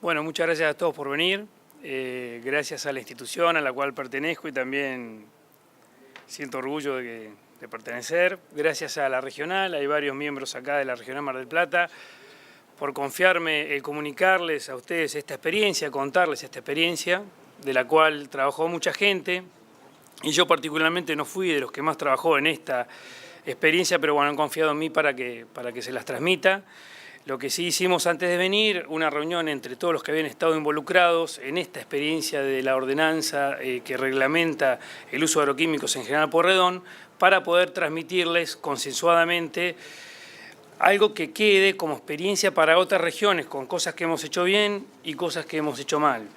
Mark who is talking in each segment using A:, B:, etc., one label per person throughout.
A: Bueno, muchas gracias a todos por venir. Gracias a la institución a la cual pertenezco y también siento orgullo de pertenecer. Gracias a la regional, hay varios miembros acá de la Regional Mar del Plata, por confiarme en comunicarles a ustedes esta experiencia, contarles esta experiencia, de la cual trabajó mucha gente, y yo particularmente no fui de los que más trabajó en esta experiencia, pero bueno, han confiado en mí para que se las transmita. Lo que sí hicimos antes de venir, una reunión entre todos los que habían estado involucrados en esta experiencia de la ordenanza que reglamenta el uso de agroquímicos en General Pueyrredón, para poder transmitirles consensuadamente algo que quede como experiencia para otras regiones, con cosas que hemos hecho bien y cosas que hemos hecho mal.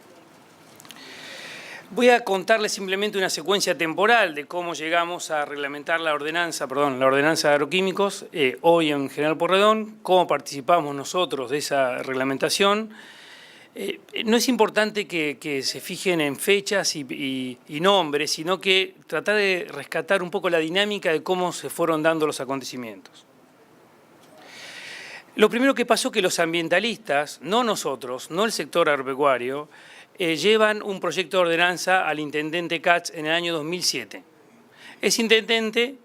A: Voy a contarles simplemente una secuencia temporal de cómo llegamos a reglamentar la ordenanza de agroquímicos hoy en General Pueyrredón, cómo participamos nosotros de esa reglamentación. No es importante que se fijen en fechas y nombres, sino que tratar de rescatar un poco la dinámica de cómo se fueron dando los acontecimientos. Lo primero que pasó es que los ambientalistas, no nosotros, no el sector agropecuario, llevan un proyecto de ordenanza al intendente Katz en el año 2007. Ese intendente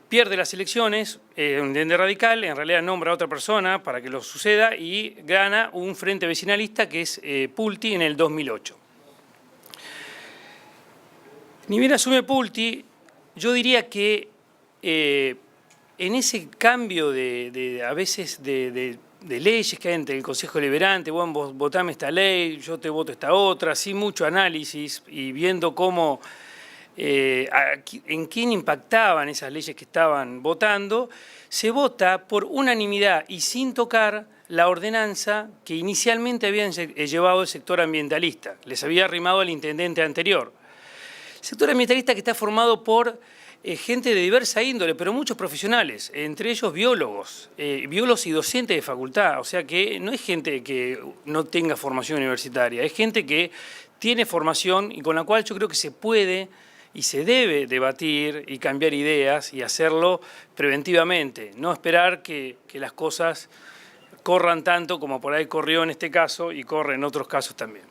A: pierde las elecciones, un intendente radical, en realidad nombra a otra persona para que lo suceda y gana un frente vecinalista que es Pulti en el 2008. Ni bien asume Pulti, yo diría que en ese cambio a veces de leyes que hay entre el Consejo Deliberante, bueno, vos votame esta ley, yo te voto esta otra, sin mucho análisis y viendo cómo, en quién impactaban esas leyes que estaban votando, se vota por unanimidad y sin tocar la ordenanza que inicialmente habían llevado el sector ambientalista, les había arrimado al intendente anterior. El sector ambientalista que está formado por gente de diversa índole, pero muchos profesionales, entre ellos biólogos y docentes de facultad, o sea que no es gente que no tenga formación universitaria, es gente que tiene formación y con la cual yo creo que se puede y se debe debatir y cambiar ideas y hacerlo preventivamente, no esperar que las cosas corran tanto como por ahí corrió en este caso y corre en otros casos también.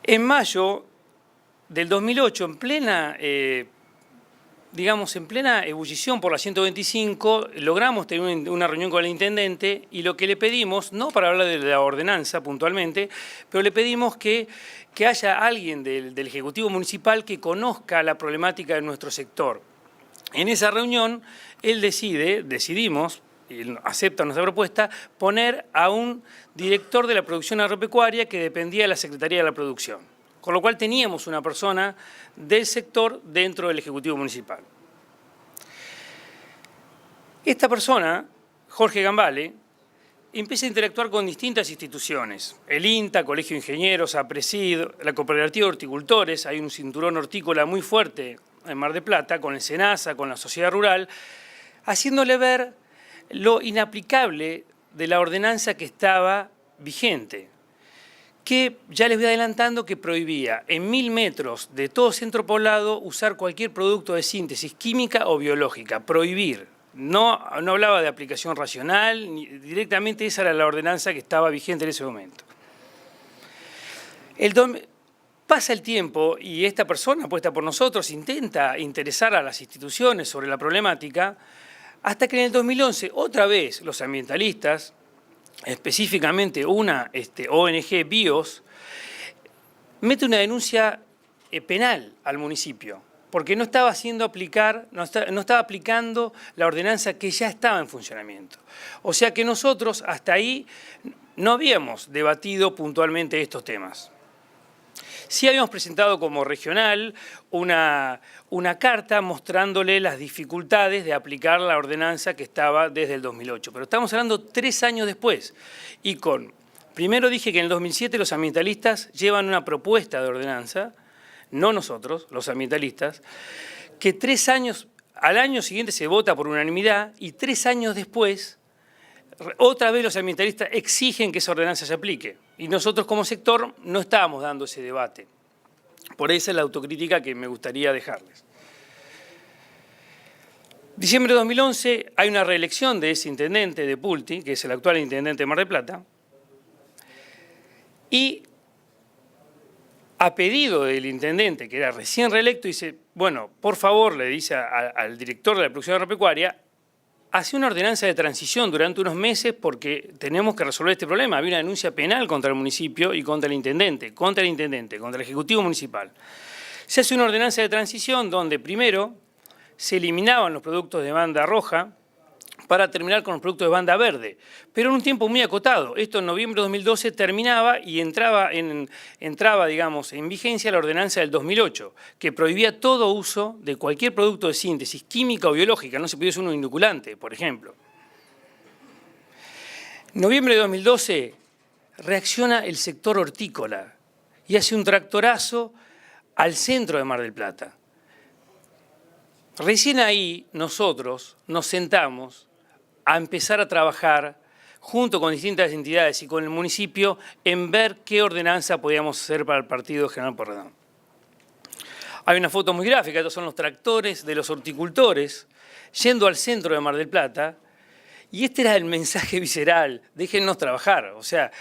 A: En mayo del 2008, en plena ebullición por la 125, logramos tener una reunión con el intendente y lo que le pedimos, no para hablar de la ordenanza puntualmente, pero le pedimos que haya alguien del Ejecutivo Municipal que conozca la problemática de nuestro sector. En esa reunión, él decidimos, y acepta nuestra propuesta, poner a un director de la producción agropecuaria que dependía de la Secretaría de la Producción. Con lo cual teníamos una persona del sector dentro del Ejecutivo Municipal. Esta persona, Jorge Gambale, empieza a interactuar con distintas instituciones. El INTA, Colegio de Ingenieros, APRESID, la Cooperativa de Horticultores, hay un cinturón hortícola muy fuerte en Mar del Plata, con el SENASA, con la sociedad rural, haciéndole ver lo inaplicable de la ordenanza que estaba vigente, que ya les voy adelantando que prohibía en 1000 metros de todo centro poblado usar cualquier producto de síntesis química o biológica, prohibir. No hablaba de aplicación racional, directamente esa era la ordenanza que estaba vigente en ese momento. Pasa el tiempo y esta persona puesta por nosotros intenta interesar a las instituciones sobre la problemática, hasta que en el 2011 otra vez los ambientalistas, específicamente una ONG BIOS, mete una denuncia penal al municipio, porque no estaba aplicando la ordenanza que ya estaba en funcionamiento. O sea que nosotros hasta ahí no habíamos debatido puntualmente estos temas. Sí habíamos presentado como regional una carta mostrándole las dificultades de aplicar la ordenanza que estaba desde el 2008. Pero estamos hablando 3 años después. Y primero dije que en el 2007 los ambientalistas llevan una propuesta de ordenanza, no nosotros, los ambientalistas, que al año siguiente se vota por unanimidad y 3 años después otra vez los ambientalistas exigen que esa ordenanza se aplique. Y nosotros como sector no estábamos dando ese debate. Por esa es la autocrítica que me gustaría dejarles. Diciembre de 2011 hay una reelección de ese intendente de Pulti, que es el actual intendente de Mar del Plata, y a pedido del intendente, que era recién reelecto, dice, bueno, por favor, le dice al director de la producción agropecuaria, hace una ordenanza de transición durante unos meses porque tenemos que resolver este problema. Había una denuncia penal contra el municipio y contra el intendente, contra el Ejecutivo Municipal. Se hace una ordenanza de transición donde primero se eliminaban los productos de banda roja para terminar con los productos de banda verde, pero en un tiempo muy acotado. Esto en noviembre de 2012 terminaba y entraba, digamos, en vigencia la ordenanza del 2008, que prohibía todo uso de cualquier producto de síntesis química o biológica, no se podía usar un inoculante, por ejemplo. En noviembre de 2012 reacciona el sector hortícola y hace un tractorazo al centro de Mar del Plata. Recién ahí nosotros nos sentamos a empezar a trabajar junto con distintas entidades y con el municipio en ver qué ordenanza podíamos hacer para el partido General Pueyrredón. Hay una foto muy gráfica, estos son los tractores de los horticultores yendo al centro de Mar del Plata, y este era el mensaje visceral: déjennos trabajar. O sea,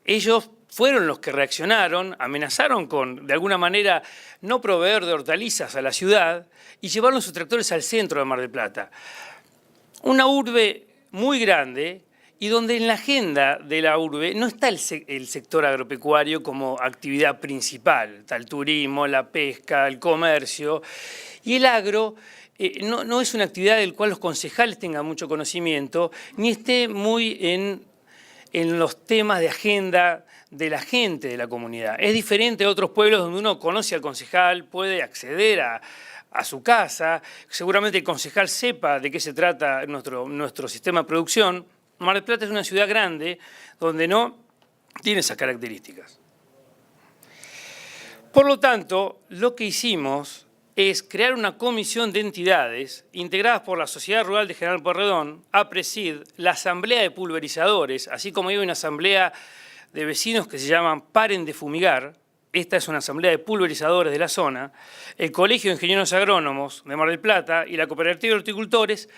A: ellos fueron los que reaccionaron, amenazaron con, de alguna manera, no proveer de hortalizas a la ciudad y llevaron sus tractores al centro de Mar del Plata. Una urbe muy grande y donde en la agenda de la urbe no está el sector agropecuario como actividad principal. Está el turismo, la pesca, el comercio. Y el agro no es una actividad del cual los concejales tengan mucho conocimiento, ni esté muy en los temas de agenda de la gente de la comunidad. Es diferente a otros pueblos donde uno conoce al concejal, puede acceder a su casa, seguramente el concejal sepa de qué se trata nuestro sistema de producción. Mar del Plata es una ciudad grande donde no tiene esas características. Por lo tanto, lo que hicimos es crear una comisión de entidades integradas por la Sociedad Rural de General Pueyrredón, APRESID, la Asamblea de Pulverizadores, así como hay una asamblea de vecinos que se llaman Paren de Fumigar. Esta es una asamblea de pulverizadores de la zona, el Colegio de Ingenieros Agrónomos de Mar del Plata y la Cooperativa de Horticultores,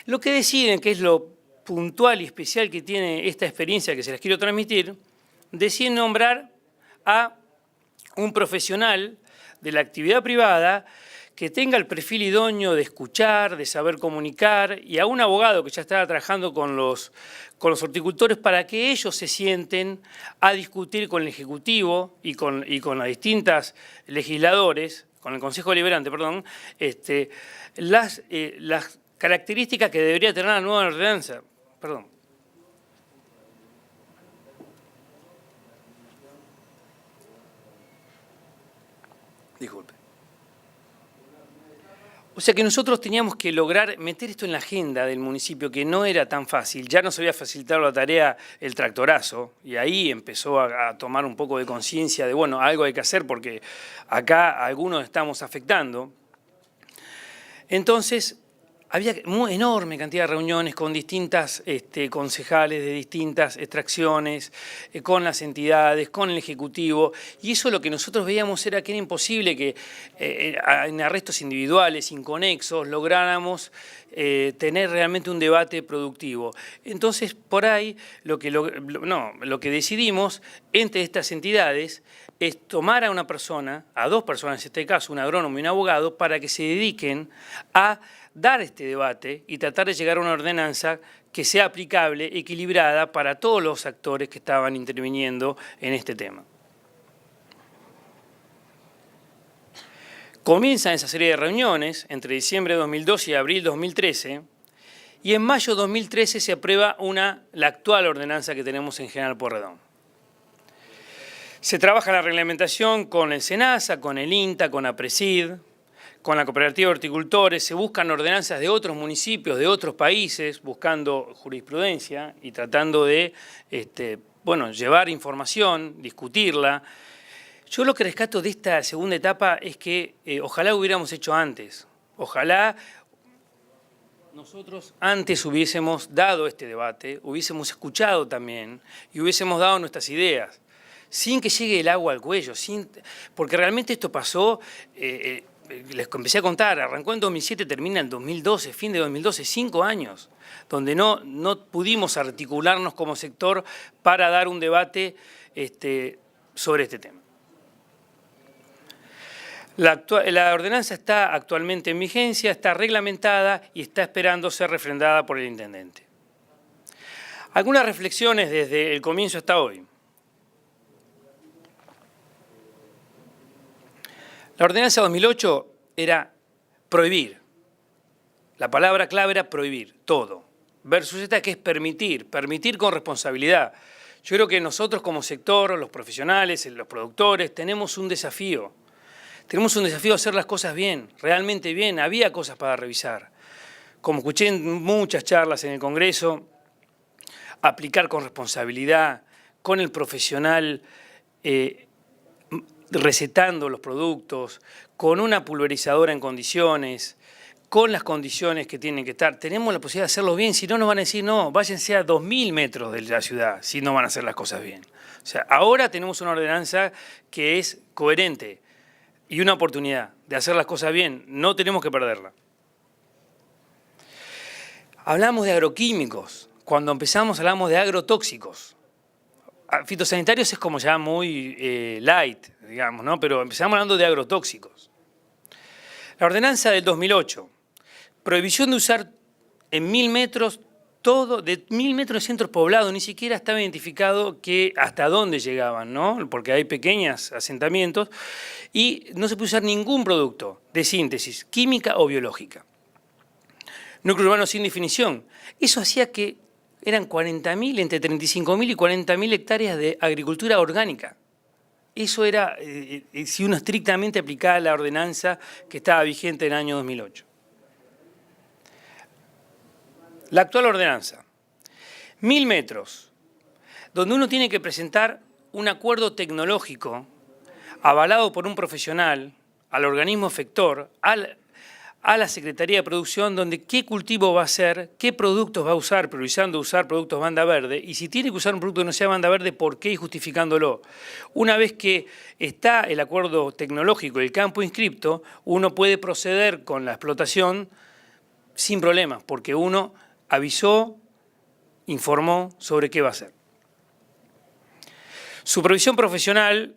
A: lo que deciden, que es lo puntual y especial que tiene esta experiencia que se les quiero transmitir, deciden nombrar a un profesional de la actividad privada que tenga el perfil idóneo de escuchar, de saber comunicar, y a un abogado que ya estaba trabajando con los horticultores para que ellos se sienten a discutir con el Ejecutivo y con las distintas legisladores, con el Consejo Deliberante, perdón, las características que debería tener la nueva ordenanza. Perdón. Disculpe. O sea que nosotros teníamos que lograr meter esto en la agenda del municipio, que no era tan fácil. Ya nos había facilitado la tarea el tractorazo, y ahí empezó a tomar un poco de conciencia de, bueno, algo hay que hacer porque acá algunos estamos afectando. Entonces, había una enorme cantidad de reuniones con distintas concejales de distintas extracciones, con las entidades, con el Ejecutivo, y eso lo que nosotros veíamos era que era imposible que en arrestos individuales, inconexos, lográramos tener realmente un debate productivo. Entonces, por ahí, lo que decidimos entre estas entidades es tomar a una persona, a dos personas en este caso, un agrónomo y un abogado, para que se dediquen a dar este debate y tratar de llegar a una ordenanza que sea aplicable, equilibrada para todos los actores que estaban interviniendo en este tema. Comienzan esa serie de reuniones entre diciembre de 2012 y abril de 2013, y en mayo de 2013 se aprueba la actual ordenanza que tenemos en General Pueyrredón. Se trabaja la reglamentación con el SENASA, con el INTA, con APRESID, con la Cooperativa de Horticultores, se buscan ordenanzas de otros municipios, de otros países, buscando jurisprudencia y tratando de llevar información, discutirla. Yo lo que rescato de esta segunda etapa es que ojalá hubiéramos hecho antes. Ojalá nosotros antes hubiésemos dado este debate, hubiésemos escuchado también y hubiésemos dado nuestras ideas, sin que llegue el agua al cuello, porque realmente esto pasó. les empecé a contar, arrancó en 2007, termina en 2012, fin de 2012, 5 años, donde no pudimos articularnos como sector para dar un debate sobre este tema. La ordenanza está actualmente en vigencia, está reglamentada y está esperando ser refrendada por el intendente. Algunas reflexiones desde el comienzo hasta hoy. La ordenanza 2008 era prohibir. La palabra clave era prohibir, todo. Versus esta que es permitir con responsabilidad. Yo creo que nosotros como sector, los profesionales, los productores, tenemos un desafío. Tenemos un desafío de hacer las cosas bien, realmente bien. Había cosas para revisar. Como escuché en muchas charlas en el Congreso, aplicar con responsabilidad, con el profesional recetando los productos, con una pulverizadora en condiciones, con las condiciones que tienen que estar. Tenemos la posibilidad de hacerlo bien, si no nos van a decir, no, váyanse a 2000 metros de la ciudad, si no van a hacer las cosas bien. O sea, ahora tenemos una ordenanza que es coherente y una oportunidad de hacer las cosas bien, no tenemos que perderla. Hablamos de agroquímicos, cuando empezamos hablamos de agrotóxicos. Fitosanitarios es como ya muy light, digamos, ¿no? Pero empezamos hablando de agrotóxicos. La ordenanza del 2008, prohibición de usar en 1000 metros todo, de 1000 metros de centros poblados, ni siquiera estaba identificado que hasta dónde llegaban, ¿no? Porque hay pequeños asentamientos y no se puede usar ningún producto de síntesis química o biológica. Núcleo urbano sin definición. Eso hacía que eran 40.000, entre 35.000 y 40.000 hectáreas de agricultura orgánica. Eso era, si uno estrictamente aplicaba la ordenanza que estaba vigente en el año 2008. La actual ordenanza, 1000 metros, donde uno tiene que presentar un acuerdo tecnológico avalado por un profesional, al organismo efector, a la Secretaría de Producción, donde qué cultivo va a hacer, qué productos va a usar, priorizando usar productos banda verde, y si tiene que usar un producto que no sea banda verde, ¿por qué? Y justificándolo. Una vez que está el acuerdo tecnológico y el campo inscripto, uno puede proceder con la explotación sin problemas, porque uno avisó, informó sobre qué va a hacer. Supervisión profesional,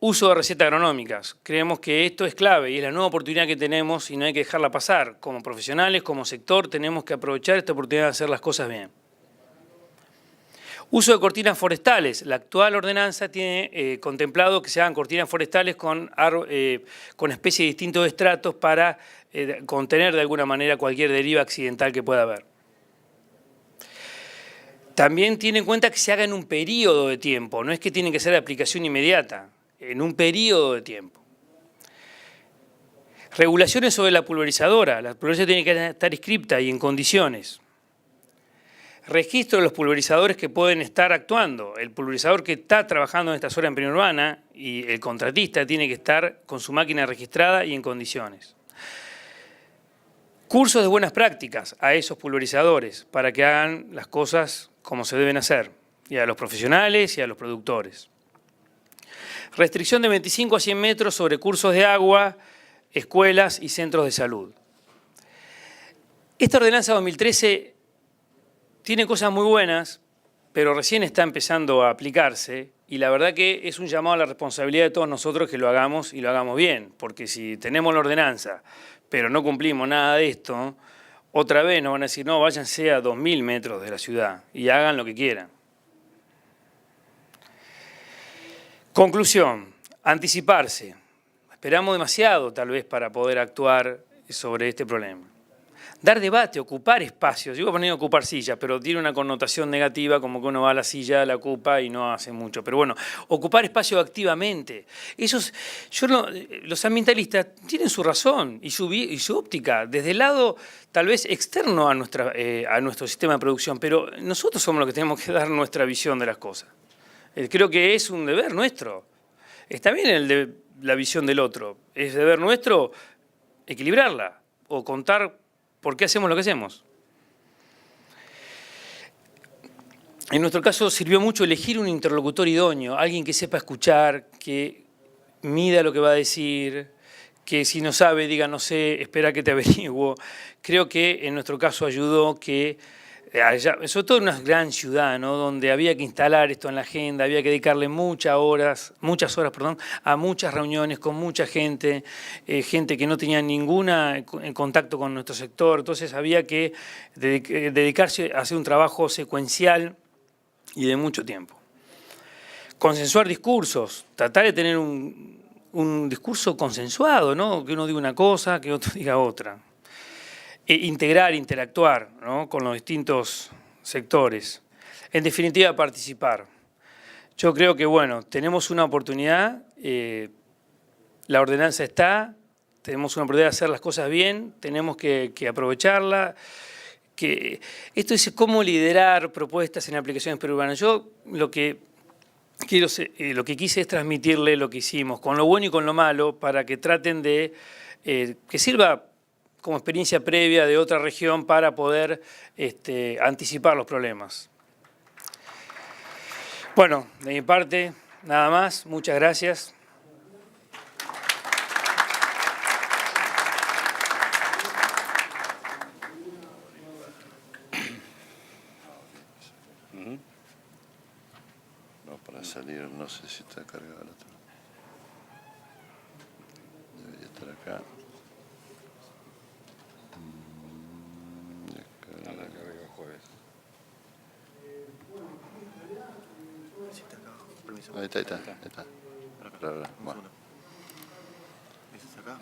A: uso de recetas agronómicas. Creemos que esto es clave y es la nueva oportunidad que tenemos y no hay que dejarla pasar. Como profesionales, como sector, tenemos que aprovechar esta oportunidad de hacer las cosas bien. Uso de cortinas forestales. La actual ordenanza tiene contemplado que se hagan cortinas forestales con especies de distintos estratos para contener de alguna manera cualquier deriva accidental que pueda haber. También tiene en cuenta que se haga en un periodo de tiempo, no es que tiene que ser de aplicación inmediata, en un periodo de tiempo. Regulaciones sobre la pulverizadora tiene que estar inscripta y en condiciones. Registro de los pulverizadores que pueden estar actuando. El pulverizador que está trabajando en esta zona en periurbana y el contratista tiene que estar con su máquina registrada y en condiciones. Cursos de buenas prácticas a esos pulverizadores para que hagan las cosas como se deben hacer, y a los profesionales y a los productores. Restricción de 25 a 100 metros sobre cursos de agua, escuelas y centros de salud. Esta ordenanza 2013 tiene cosas muy buenas, pero recién está empezando a aplicarse y la verdad que es un llamado a la responsabilidad de todos nosotros que lo hagamos y lo hagamos bien, porque si tenemos la ordenanza, pero no cumplimos nada de esto, otra vez nos van a decir, no, váyanse a 2000 metros de la ciudad y hagan lo que quieran. Conclusión, anticiparse. Esperamos demasiado tal vez para poder actuar sobre este problema. Dar debate, ocupar espacios. Yo iba a poner ocupar sillas, pero tiene una connotación negativa, como que uno va a la silla, la ocupa y no hace mucho. Pero bueno, ocupar espacio activamente. Los ambientalistas tienen su razón y su óptica, desde el lado tal vez externo a nuestro sistema de producción, pero nosotros somos los que tenemos que dar nuestra visión de las cosas. Creo que es un deber nuestro. Está bien la visión del otro, es deber nuestro equilibrarla o contar por qué hacemos lo que hacemos. En nuestro caso sirvió mucho elegir un interlocutor idóneo, alguien que sepa escuchar, que mida lo que va a decir, que si no sabe, diga no sé, espera que te averiguo. Creo que en nuestro caso ayudó que, sobre todo en una gran ciudad, ¿no?, donde había que instalar esto en la agenda, había que dedicarle muchas horas, a muchas reuniones con mucha gente, gente que no tenía ninguna en contacto con nuestro sector. Entonces había que dedicarse a hacer un trabajo secuencial y de mucho tiempo. Consensuar discursos, tratar de tener un discurso consensuado, ¿no?, que uno diga una cosa, que otro diga otra. Integrar, interactuar, ¿no?, con los distintos sectores. En definitiva, participar. Yo creo que, bueno, tenemos una oportunidad, la ordenanza está, tenemos una oportunidad de hacer las cosas bien, tenemos que aprovecharla. Esto es cómo liderar propuestas en aplicaciones perurbanas. Yo lo que quise es transmitirle lo que hicimos, con lo bueno y con lo malo, para que traten de que sirva como experiencia previa de otra región para poder anticipar los problemas. Bueno, de mi parte, nada más. Muchas gracias.
B: No, para salir, no sé si está cargado el otro. Debería estar acá. Ahí está. Bueno.
C: ¿Ese es acá?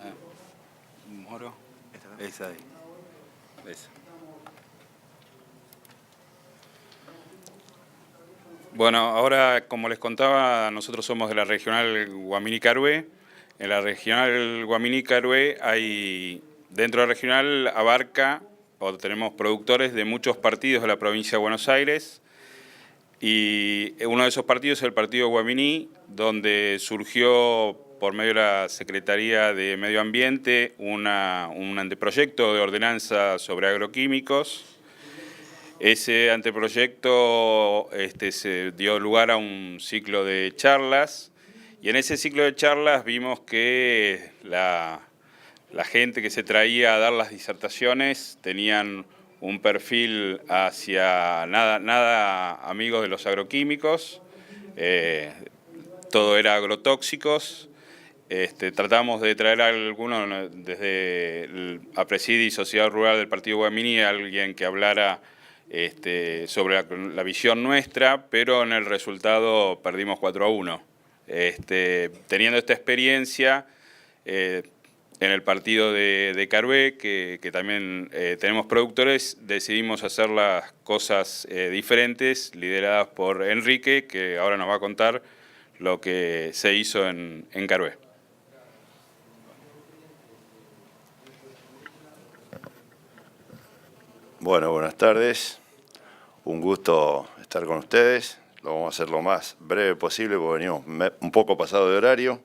D: Moro. Esa ahí. Esa. Bueno, ahora, como les contaba, nosotros somos de la regional Guaminí-Carué. En la regional Guaminí-Carué dentro de la regional tenemos productores de muchos partidos de la provincia de Buenos Aires. Y uno de esos partidos es el partido Guaminí, donde surgió por medio de la Secretaría de Medio Ambiente un anteproyecto de ordenanza sobre agroquímicos. Ese anteproyecto se dio lugar a un ciclo de charlas, y en ese ciclo de charlas vimos que la gente que se traía a dar las disertaciones tenían un perfil hacia nada amigos de los agroquímicos, todo era agrotóxicos. Tratamos de traer a alguno desde el APRESID y Sociedad Rural del Partido Guaminí, alguien que hablara sobre la visión nuestra, pero en el resultado perdimos 4-1. Teniendo esta experiencia, en el partido de Carué, que también tenemos productores, decidimos hacer las cosas diferentes, lideradas por Enrique, que ahora nos va a contar lo que se hizo en Carué.
B: Bueno, buenas tardes. Un gusto estar con ustedes. Lo vamos a hacer lo más breve posible porque venimos un poco pasado de horario.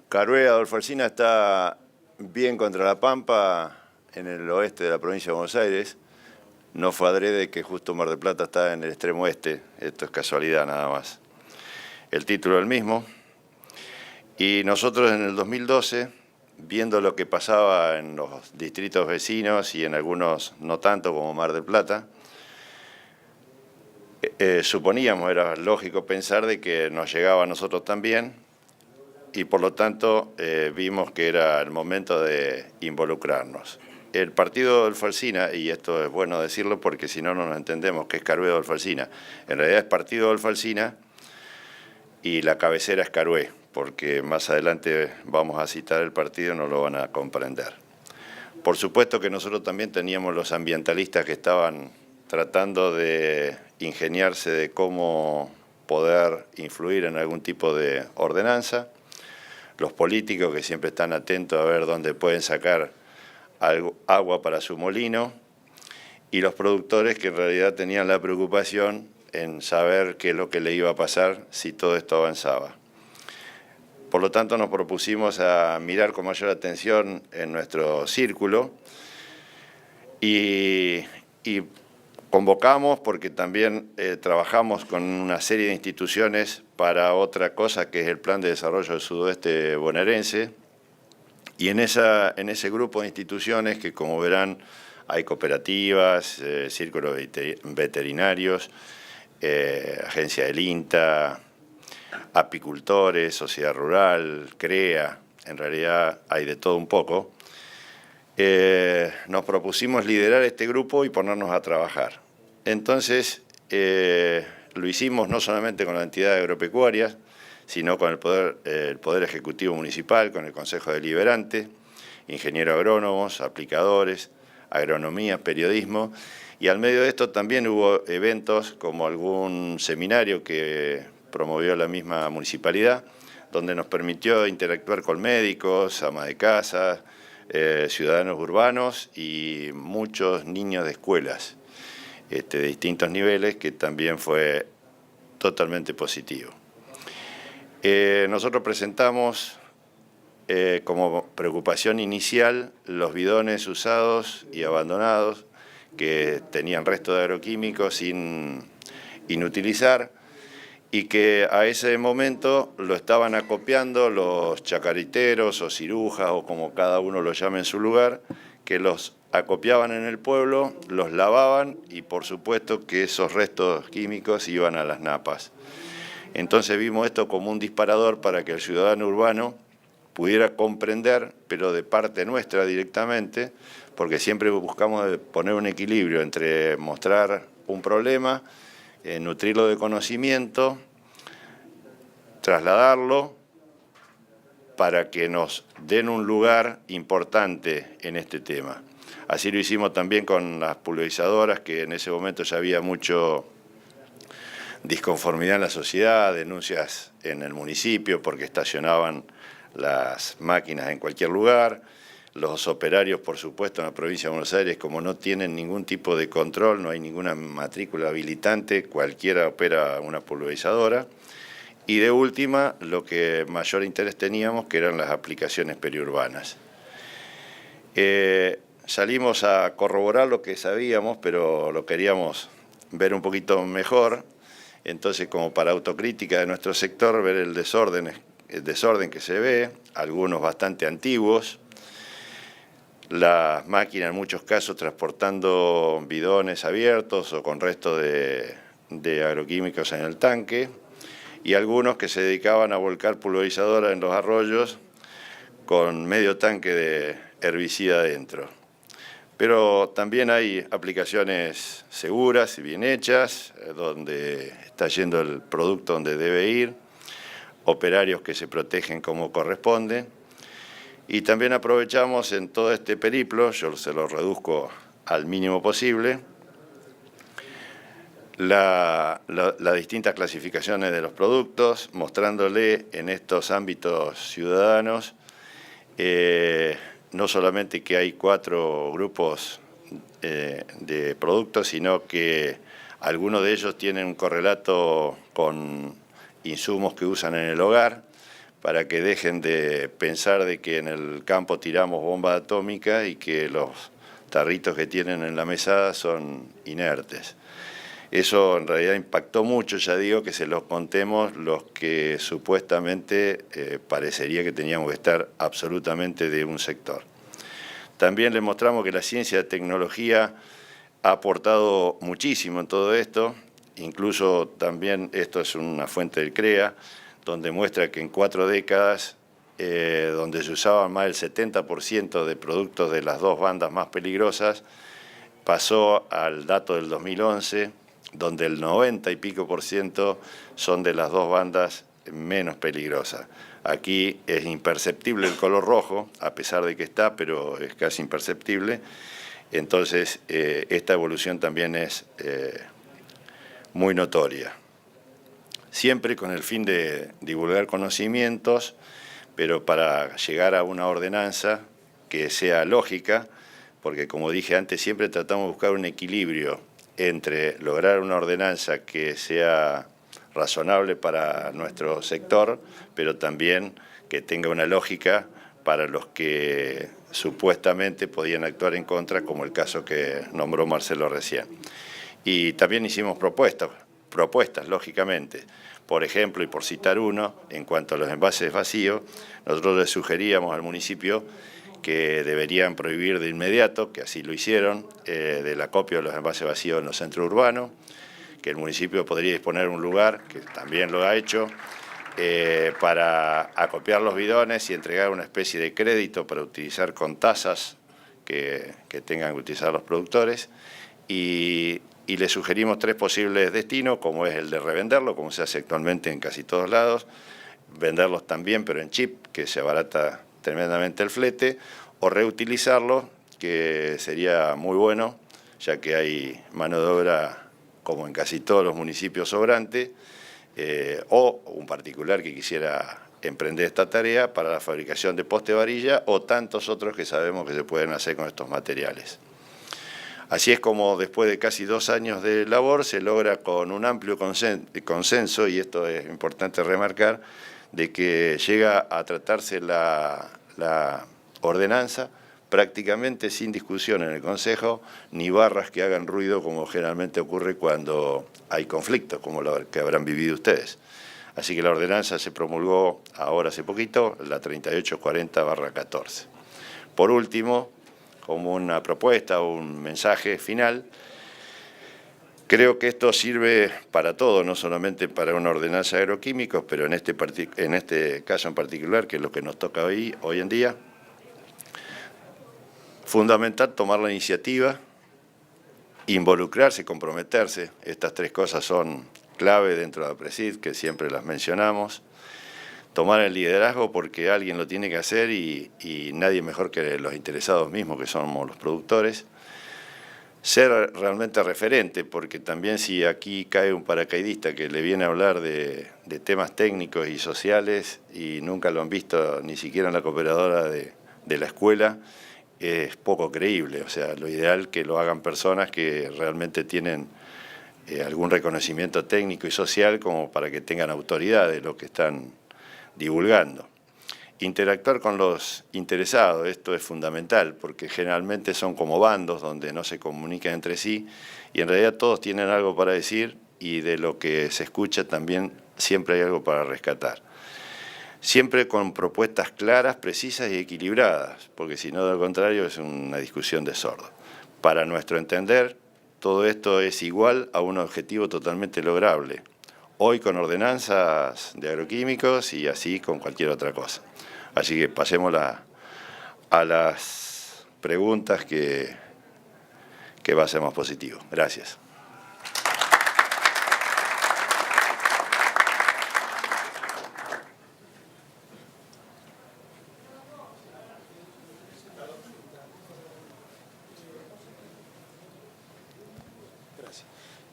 B: Carué, Adolfo Alsina, está bien contra La Pampa, en el oeste de la provincia de Buenos Aires. No fue adrede que justo Mar del Plata está en el extremo oeste. Esto es casualidad nada más. El título es el mismo. Y nosotros en el 2012, viendo lo que pasaba en los distritos vecinos y en algunos no tanto como Mar del Plata, suponíamos, era lógico pensar de que nos llegaba a nosotros también, y por lo tanto vimos que era el momento de involucrarnos. El partido Adolfo Alsina, y esto es bueno decirlo porque si no, no nos entendemos qué es Carué Adolfo Alsina, en realidad es partido Adolfo Alsina y la cabecera es Carué, porque más adelante vamos a citar el partido y no lo van a comprender. Por supuesto que nosotros también teníamos los ambientalistas que estaban tratando de ingeniarse de cómo poder influir en algún tipo de ordenanza, los políticos que siempre están atentos a ver dónde pueden sacar agua para su molino, y los productores que en realidad tenían la preocupación en saber qué es lo que le iba a pasar si todo esto avanzaba. Por lo tanto, nos propusimos a mirar con mayor atención en nuestro círculo y convocamos porque también trabajamos con una serie de instituciones para otra cosa que es el Plan de Desarrollo del Sudoeste Bonaerense, y en ese grupo de instituciones que, como verán, hay cooperativas, círculos veterinarios, agencia del INTA, apicultores, sociedad rural, CREA, en realidad hay de todo un poco. Nos propusimos liderar este grupo y ponernos a trabajar. Entonces, lo hicimos no solamente con la entidad agropecuaria, sino con el Poder Ejecutivo Municipal, con el Consejo Deliberante, ingenieros agrónomos, aplicadores, agronomía, periodismo, y al medio de esto también hubo eventos como algún seminario que promovió la misma municipalidad, donde nos permitió interactuar con médicos, amas de casa, ciudadanos urbanos y muchos niños de escuelas de distintos niveles, que también fue totalmente positivo. Nosotros presentamos como preocupación inicial los bidones usados y abandonados que tenían resto de agroquímicos sin inutilizar, y que a ese momento lo estaban acopiando los chacariteros o cirujas, o como cada uno lo llame en su lugar, que los acopiaban en el pueblo, los lavaban y por supuesto que esos restos químicos iban a las napas. Entonces vimos esto como un disparador para que el ciudadano urbano pudiera comprender, pero de parte nuestra directamente, porque siempre buscamos poner un equilibrio entre mostrar un problema, nutrirlo de conocimiento, trasladarlo para que nos den un lugar importante en este tema. Así lo hicimos también con las pulverizadoras, que en ese momento ya había mucho disconformidad en la sociedad, denuncias en el municipio porque estacionaban las máquinas en cualquier lugar. Los operarios, por supuesto, en la provincia de Buenos Aires, como no tienen ningún tipo de control, no hay ninguna matrícula habilitante, cualquiera opera una pulverizadora. Y de última, lo que mayor interés teníamos, que eran las aplicaciones periurbanas. Salimos a corroborar lo que sabíamos, pero lo queríamos ver un poquito mejor. Entonces, como para autocrítica de nuestro sector, ver el desorden que se ve, algunos bastante antiguos, las máquinas en muchos casos transportando bidones abiertos o con restos de agroquímicos en el tanque, y algunos que se dedicaban a volcar pulverizadoras en los arroyos con medio tanque de herbicida adentro. Pero también hay aplicaciones seguras y bien hechas, donde está yendo el producto donde debe ir, operarios que se protegen como corresponde. Y también aprovechamos en todo este periplo, yo se lo reduzco al mínimo posible, las distintas clasificaciones de los productos, mostrándole en estos ámbitos ciudadanos no solamente que hay 4 grupos de productos, sino que algunos de ellos tienen un correlato con insumos que usan en el hogar, para que dejen de pensar de que en el campo tiramos bomba atómica y que los tarritos que tienen en la mesada son inertes. Eso en realidad impactó mucho, ya digo, que se los contemos los que supuestamente parecería que teníamos que estar absolutamente de un sector. También les mostramos que la ciencia y la tecnología ha aportado muchísimo en todo esto, incluso también esto es una fuente del CREA, donde muestra que en 4 décadas, donde se usaban más del 70% de productos de las 2 bandas más peligrosas, pasó al dato del 2011, donde el 90 y pico % son de las 2 bandas menos peligrosas. Aquí es imperceptible el color rojo, a pesar de que está, pero es casi imperceptible. Entonces, esta evolución también es muy notoria. Siempre con el fin de divulgar conocimientos, pero para llegar a una ordenanza que sea lógica, porque como dije antes, siempre tratamos de buscar un equilibrio entre lograr una ordenanza que sea razonable para nuestro sector, pero también que tenga una lógica para los que supuestamente podían actuar en contra, como el caso que nombró Marcelo recién. Y también hicimos propuestas, lógicamente. Por ejemplo, y por citar uno, en cuanto a los envases vacíos, nosotros le sugeríamos al municipio que deberían prohibir de inmediato, que así lo hicieron, del acopio de los envases vacíos en los centros urbanos, que el municipio podría disponer un lugar, que también lo ha hecho, para acopiar los bidones y entregar una especie de crédito para utilizar con tasas que tengan que utilizar los productores, y le sugerimos 3 posibles destinos, como es el de revenderlo, como se hace actualmente en casi todos lados, venderlos también, pero en chip, que se abarata tremendamente el flete, o reutilizarlo, que sería muy bueno, ya que hay mano de obra, como en casi todos los municipios, sobrante, o un particular que quisiera emprender esta tarea para la fabricación de poste varilla o tantos otros que sabemos que se pueden hacer con estos materiales. Así es como después de casi 2 años de labor se logra con un amplio consenso, y esto es importante remarcar, de que llega a tratarse la ordenanza prácticamente sin discusión en el Consejo, ni barras que hagan ruido como generalmente ocurre cuando hay conflictos, como lo que habrán vivido ustedes. Así que la ordenanza se promulgó ahora hace poquito, la 3840/14. Por último, como una propuesta o un mensaje final, creo que esto sirve para todo, no solamente para una ordenanza de agroquímicos, pero en este caso en particular, que es lo que nos toca hoy en día, fundamental tomar la iniciativa, involucrarse, comprometerse. Estas 3 cosas son clave dentro de la PRESID, que siempre las mencionamos. Tomar el liderazgo porque alguien lo tiene que hacer y nadie mejor que los interesados mismos, que somos los productores. Ser realmente referente, porque también si aquí cae un paracaidista que le viene a hablar de temas técnicos y sociales y nunca lo han visto ni siquiera en la cooperadora de la escuela, es poco creíble. O sea, lo ideal es que lo hagan personas que realmente tienen algún reconocimiento técnico y social como para que tengan autoridad de lo que están divulgando. Interactuar con los interesados, esto es fundamental, porque generalmente son como bandos donde no se comunican entre sí y en realidad todos tienen algo para decir y de lo que se escucha también siempre hay algo para rescatar. Siempre con propuestas claras, precisas y equilibradas, porque si no, de lo contrario, es una discusión de sordos. Para nuestro entender, todo esto es igual a un objetivo totalmente lograble, hoy con ordenanzas de agroquímicos y así con cualquier otra cosa. Así que pasemos a las preguntas que va a ser más positivo. Gracias.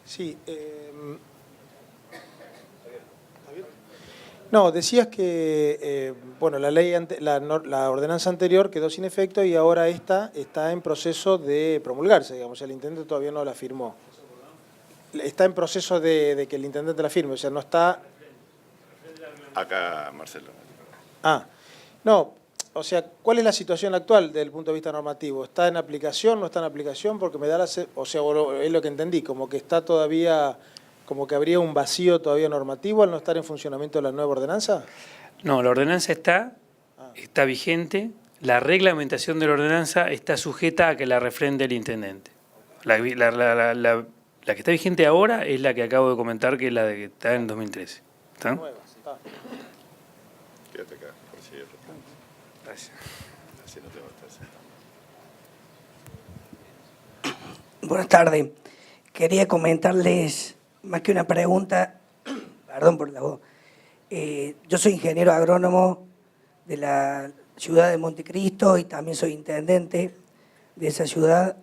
E: Sí, no, decías que bueno, la ordenanza anterior quedó sin efecto y ahora esta está en proceso de promulgarse, digamos, el intendente todavía no la firmó. Está en proceso de que el intendente la firme, o sea, no está...
B: Acá, Marcelo.
E: No, o sea, ¿cuál es la situación actual desde el punto de vista normativo? ¿Está en aplicación, no está en aplicación? Porque me da o sea, es lo que entendí, como que está todavía... ¿Como que habría un vacío todavía normativo al no estar en funcionamiento la nueva ordenanza?
A: No, la ordenanza está vigente. La reglamentación de la ordenanza está sujeta a que la refrende el intendente. La que está vigente ahora es la que acabo de comentar, que es la que está en 2013. ¿Está?
E: Nueva, está.
B: Quédate acá, por si
A: Gracias.
B: así no te va a estar.
F: Buenas tardes. Quería comentarles, más que una pregunta, perdón por la voz, yo soy ingeniero agrónomo de la ciudad de Montecristo y también soy intendente de esa ciudad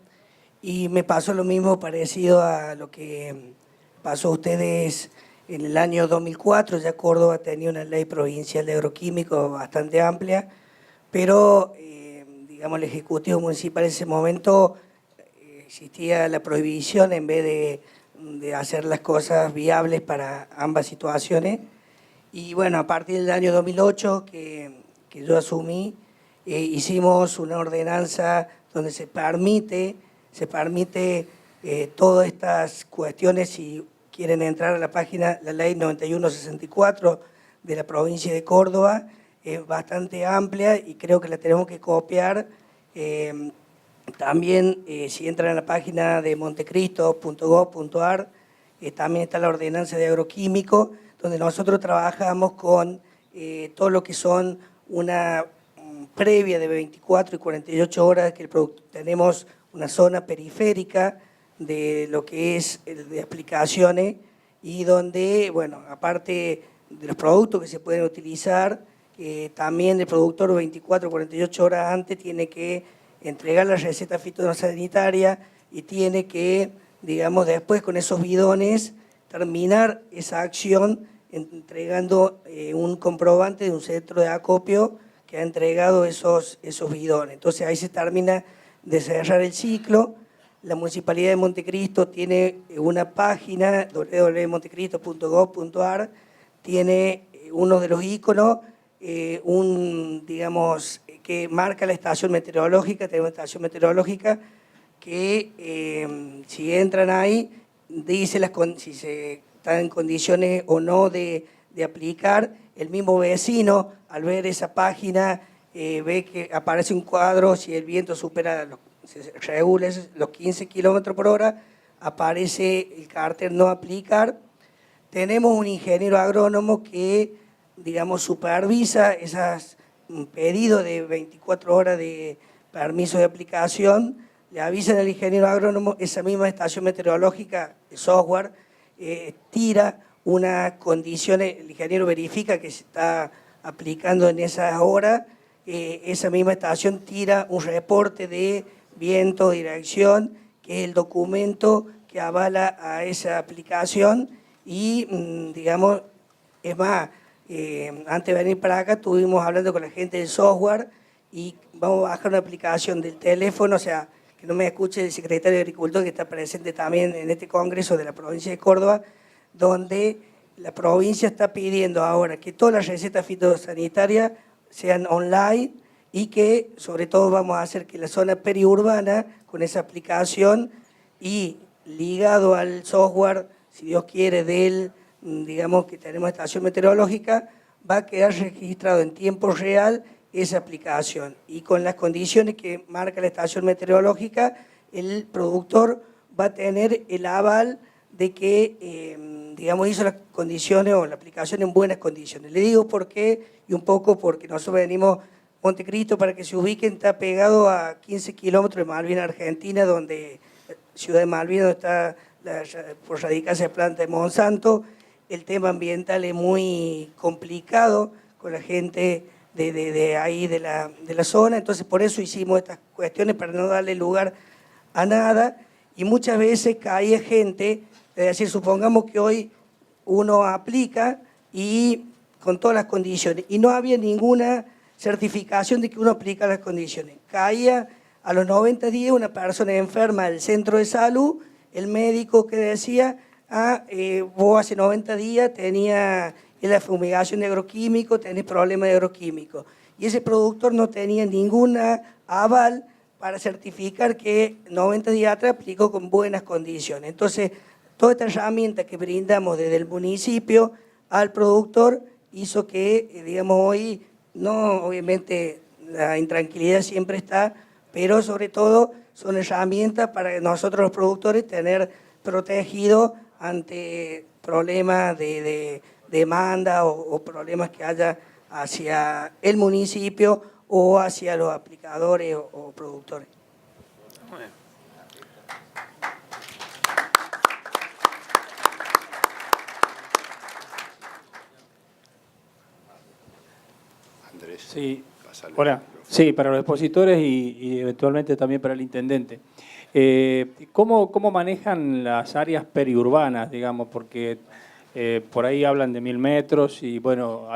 F: y me pasó lo mismo parecido a lo que pasó a ustedes en el año 2004. Ya Córdoba tenía una ley provincial de agroquímicos bastante amplia, pero digamos el Ejecutivo Municipal en ese momento existía la prohibición en vez de hacer las cosas viables para ambas situaciones. Y bueno, a partir del año 2008 que yo asumí, hicimos una ordenanza donde se permite todas estas cuestiones, si quieren entrar a la página, la ley 9164 de la provincia de Córdoba, es bastante amplia y creo que la tenemos que copiar. También, si entran a la página de montecristo.gov.ar, también está la ordenanza de agroquímico, donde nosotros trabajamos con todo lo que son una previa de 24 y 48 horas, que tenemos una zona periférica de lo que es de aplicaciones y donde, bueno, aparte de los productos que se pueden utilizar, también el productor 24 o 48 horas antes tiene que entregar la receta fitosanitaria y tiene que, digamos, después con esos bidones terminar esa acción entregando un comprobante de un centro de acopio que ha entregado esos bidones. Entonces ahí se termina de cerrar el ciclo. La Municipalidad de Montecristo tiene una página, www.montecristo.gov.ar, tiene uno de los iconos, digamos, que marca la estación meteorológica. Tenemos una estación meteorológica que si entran ahí, dice si se están en condiciones o no de aplicar. El mismo vecino, al ver esa página, ve que aparece un cuadro, si el viento supera se regula los 15 kilómetros por hora, aparece el cartel no aplicar. Tenemos un ingeniero agrónomo que, digamos, supervisa esos pedidos de 24 horas de permiso de aplicación. Le avisan al ingeniero agrónomo, esa misma estación meteorológica, el software, tira unas condiciones, el ingeniero verifica que se está aplicando en esas horas, esa misma estación tira un reporte de viento, dirección, que es el documento que avala a esa aplicación y, digamos, es más, antes de venir para acá estuvimos hablando con la gente del software y vamos a bajar una aplicación del teléfono, o sea, que no me escuche el secretario de Agricultura que está presente también en este congreso de la provincia de Córdoba, donde la provincia está pidiendo ahora que todas las recetas fitosanitarias sean online y que sobre todo vamos a hacer que la zona periurbana con esa aplicación y ligado al software, si Dios quiere, digamos que tenemos estación meteorológica, va a quedar registrado en tiempo real esa aplicación y con las condiciones que marca la estación meteorológica, el productor va a tener el aval de que, digamos, hizo las condiciones o la aplicación en buenas condiciones. Le digo por qué y un poco porque nosotros venimos, Montecristo, para que se ubiquen, está pegado a 15 kilómetros de Malvinas, Argentina, donde Ciudad de Malvinas está por radicarse la planta de Monsanto. El tema ambiental es muy complicado con la gente de ahí, de la zona, entonces por eso hicimos estas cuestiones para no darle lugar a nada y muchas veces caía gente, es decir, supongamos que hoy uno aplica y con todas las condiciones y no había ninguna certificación de que uno aplica las condiciones. Caía a los 90 días una persona enferma del centro de salud, el médico que decía, vos hace 90 días tenías la fumigación de agroquímicos, tenés problemas de agroquímicos. Y ese productor no tenía ninguna aval para certificar que 90 días atrás aplicó con buenas condiciones. Entonces, toda esta herramienta que brindamos desde el municipio al productor hizo que, digamos, hoy, no, obviamente la intranquilidad siempre está, pero sobre todo son herramientas para nosotros los productores tener protegido ante problemas de demanda o problemas que haya hacia el municipio o hacia los aplicadores o productores.
A: Muy bien.
B: Andrés,
G: Sí,
B: pasale
G: hola.
B: el micrófono.
G: Sí, para los expositores y eventualmente también para el intendente. ¿Cómo manejan las áreas periurbanas, digamos? Porque por ahí hablan de 1000 metros y bueno,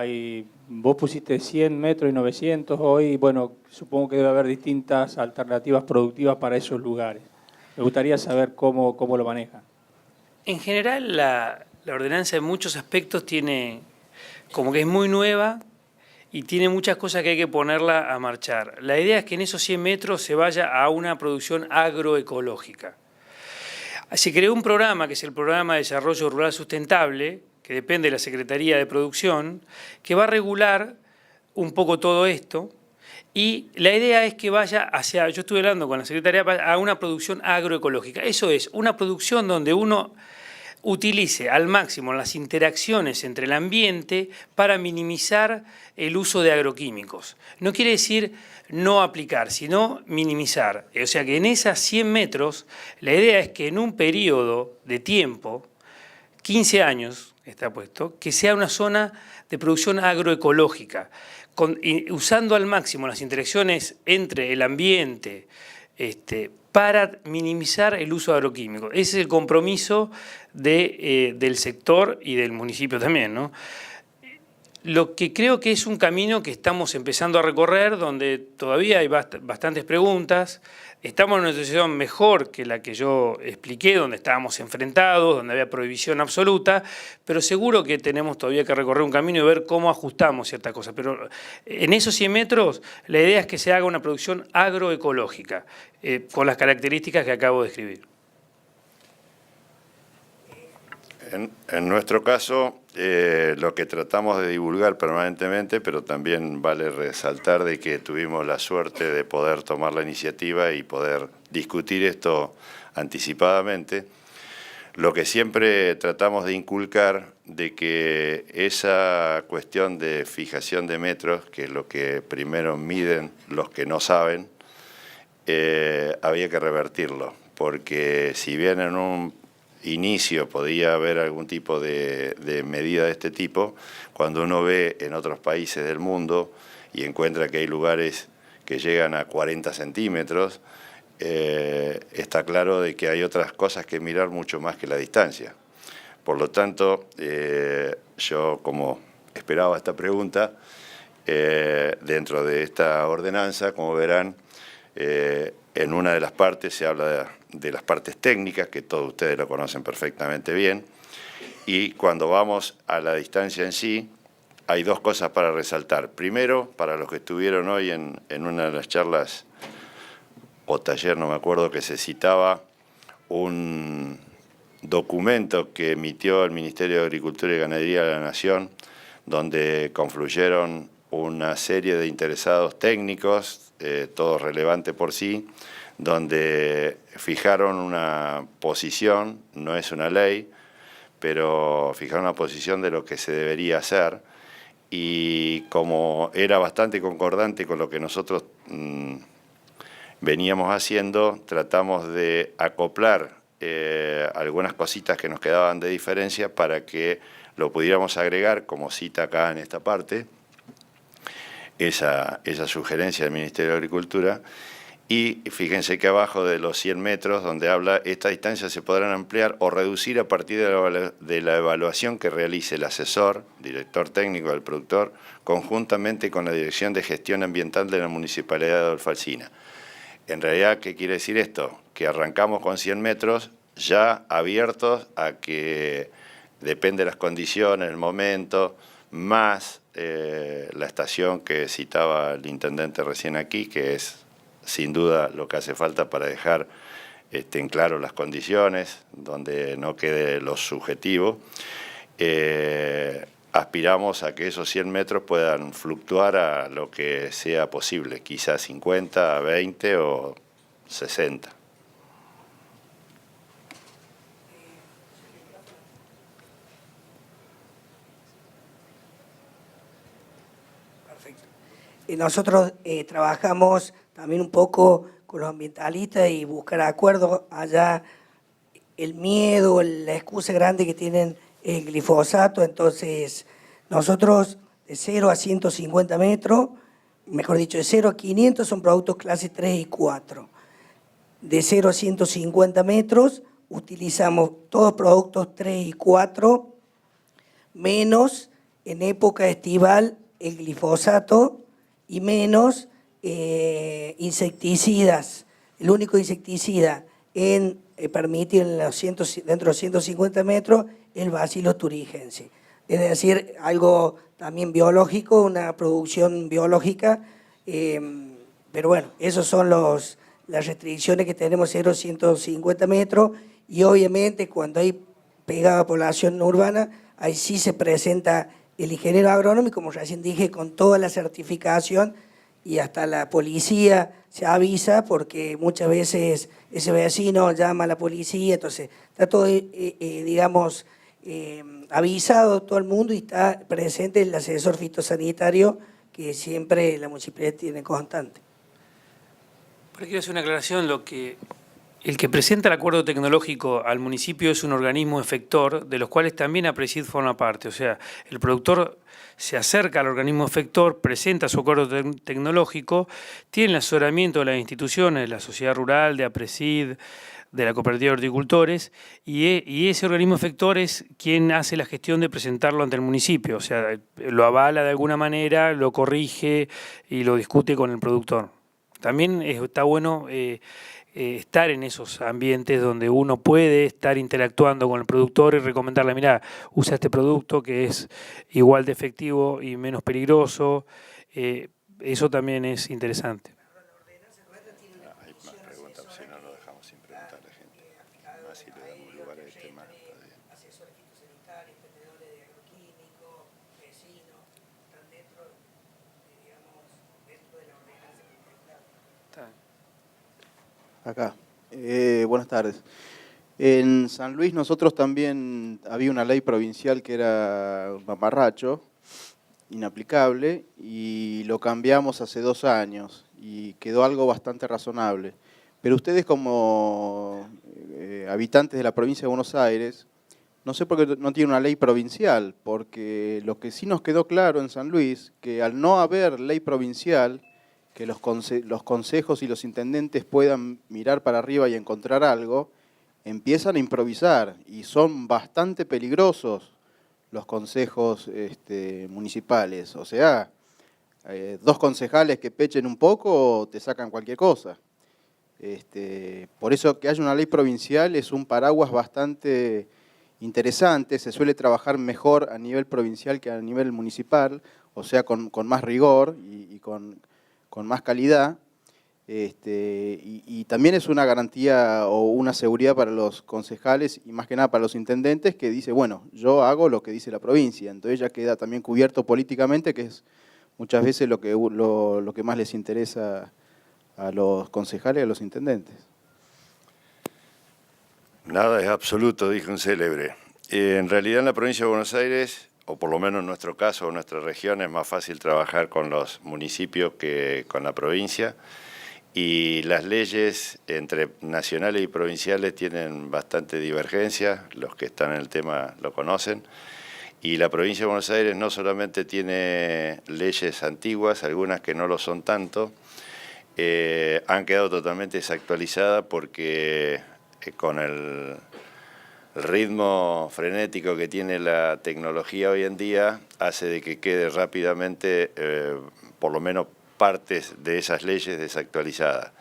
G: vos pusiste 100 metros y 900 hoy, bueno, supongo que debe haber distintas alternativas productivas para esos lugares. Me gustaría saber cómo lo manejan.
A: En general, la ordenanza en muchos aspectos tiene, como que es muy nueva y tiene muchas cosas que hay que ponerla a marchar. La idea es que en esos 100 metros se vaya a una producción agroecológica. Se creó un programa, que es el Programa de Desarrollo Rural Sustentable, que depende de la Secretaría de Producción, que va a regular un poco todo esto, y la idea es que vaya hacia, yo estuve hablando con la Secretaría, a una producción agroecológica. Eso es, una producción donde uno utilice al máximo las interacciones entre el ambiente para minimizar el uso de agroquímicos. No quiere decir no aplicar, sino minimizar. O sea que en esas 100 metros, la idea es que en un periodo de tiempo, 15 años está puesto, que sea una zona de producción agroecológica, usando al máximo las interacciones entre el ambiente, para minimizar el uso de agroquímicos. Ese es el compromiso del sector y del municipio también, ¿no? Lo que creo que es un camino que estamos empezando a recorrer, donde todavía hay bastantes preguntas. Estamos en una situación mejor que la que yo expliqué, donde estábamos enfrentados, donde había prohibición absoluta, pero seguro que tenemos todavía que recorrer un camino y ver cómo ajustamos ciertas cosas. Pero en esos 100 metros, la idea es que se haga una producción agroecológica, con las características que acabo de describir.
B: En nuestro caso, lo que tratamos de divulgar permanentemente, pero también vale resaltar de que tuvimos la suerte de poder tomar la iniciativa y poder discutir esto anticipadamente, lo que siempre tratamos de inculcar de que esa cuestión de fijación de metros, que es lo que primero miden los que no saben, había que revertirlo, porque si bien en un inicio podía haber algún tipo de medida de este tipo, cuando uno ve en otros países del mundo y encuentra que hay lugares que llegan a 40 centímetros, está claro de que hay otras cosas que mirar mucho más que la distancia. Por lo tanto, yo, como esperaba esta pregunta, dentro de esta ordenanza, como verán, en una de las partes se habla de las partes técnicas, que todos ustedes lo conocen perfectamente bien, y cuando vamos a la distancia en sí, hay dos cosas para resaltar. Primero, para los que estuvieron hoy en una de las charlas o taller, no me acuerdo, que se citaba un documento que emitió el Ministerio de Agricultura y Ganadería de la Nación, donde confluyeron una serie de interesados técnicos, todos relevantes por sí, donde fijaron una posición, no es una ley, pero fijaron una posición de lo que se debería hacer, y como era bastante concordante con lo que nosotros veníamos haciendo, tratamos de acoplar algunas cositas que nos quedaban de diferencia para que lo pudiéramos agregar, como cita acá en esta parte, esa sugerencia del Ministerio de Agricultura. Y fíjense que abajo de los 100 metros, donde habla, esta distancia se podrán ampliar o reducir a partir de la evaluación que realice el asesor, director técnico del productor, conjuntamente con la Dirección de Gestión Ambiental de la Municipalidad de Adolfo Alsina. En realidad, ¿qué quiere decir esto? Que arrancamos con 100 metros ya abiertos a que, depende de las condiciones, el momento, más la estación que citaba el intendente recién aquí, que es sin duda lo que hace falta para dejar en claro las condiciones, donde no quede lo subjetivo. Aspiramos a que esos 100 metros puedan fluctuar a lo que sea posible, quizás 50, 20 o 60.
F: Perfecto. Nosotros trabajamos también un poco con los ambientalistas y buscar acuerdos. Allá el miedo, la excusa grande que tienen el glifosato, entonces nosotros de 0 a 150 metros, mejor dicho, de 0 a 500 son productos clase 3 y 4. De 0 a 150 metros utilizamos todos productos 3 y 4, menos en época estival el glifosato y menos insecticidas. El único insecticida permitido dentro de los 150 metros es el Bacillus thuringiensis. Es decir, algo también biológico, una producción biológica, pero bueno, esas son las restricciones que tenemos 0 a 150 metros, y obviamente cuando hay pegada población urbana, ahí sí se presenta el ingeniero agrónomo, y como recién dije, con toda la certificación, y hasta la policía se avisa porque muchas veces ese vecino llama a la policía, entonces está todo, digamos, avisado todo el mundo, y está presente el asesor fitosanitario que siempre la municipalidad tiene constante.
A: Pero quiero hacer una aclaración, el que presenta el acuerdo tecnológico al municipio es un organismo efector, de los cuales también APRESID forma parte. O sea, el productor se acerca al organismo efector, presenta su acuerdo tecnológico, tiene el asesoramiento de las instituciones, de la sociedad rural, de APRESID, de la cooperativa de horticultores, y ese organismo efector es quien hace la gestión de presentarlo ante el municipio. O sea, lo avala de alguna manera, lo corrige y lo discute con el productor. También está bueno estar en esos ambientes donde uno puede estar interactuando con el productor y recomendarle, mira, usa este producto que es igual de efectivo y menos peligroso. Eso también es interesante.
B: Hay más preguntas, si no lo dejamos sin preguntar a la gente. Más si le damos lugar a este tema.
F: Asesores fitosanitarios, vendedores de agroquímicos, vecinos, están dentro, digamos, dentro de la ordenanza.
C: Acá. Buenas tardes. En San Luis nosotros también había una ley provincial que era un mamarracho, inaplicable, y lo cambiamos hace 2 años y quedó algo bastante razonable. Pero ustedes como habitantes de la provincia de Buenos Aires, no sé por qué no tienen una ley provincial, porque lo que sí nos quedó claro en San Luis, que al no haber ley provincial, que los consejos y los intendentes puedan mirar para arriba y encontrar algo, empiezan a improvisar y son bastante peligrosos los consejos municipales. O sea, 2 concejales que pechen un poco te sacan cualquier cosa. Por eso que haya una ley provincial es un paraguas bastante interesante, se suele trabajar mejor a nivel provincial que a nivel municipal, o sea, con más rigor y con más calidad, y también es una garantía o una seguridad para los concejales y más que nada para los intendentes, que dice, bueno, yo hago lo que dice la provincia, entonces ya queda también cubierto políticamente, que es muchas veces lo que más les interesa a los concejales y a los intendentes.
B: Nada es absoluto, dijo un célebre. En realidad en la provincia de Buenos Aires, o por lo menos en nuestro caso, en nuestra región, es más fácil trabajar con los municipios que con la provincia, y las leyes entre nacionales y provinciales tienen bastante divergencia, los que están en el tema lo conocen, y la provincia de Buenos Aires no solamente tiene leyes antiguas, algunas que no lo son tanto, han quedado totalmente desactualizadas porque con el ritmo frenético que tiene la tecnología hoy en día hace de que quede rápidamente, por lo menos partes de esas leyes desactualizadas.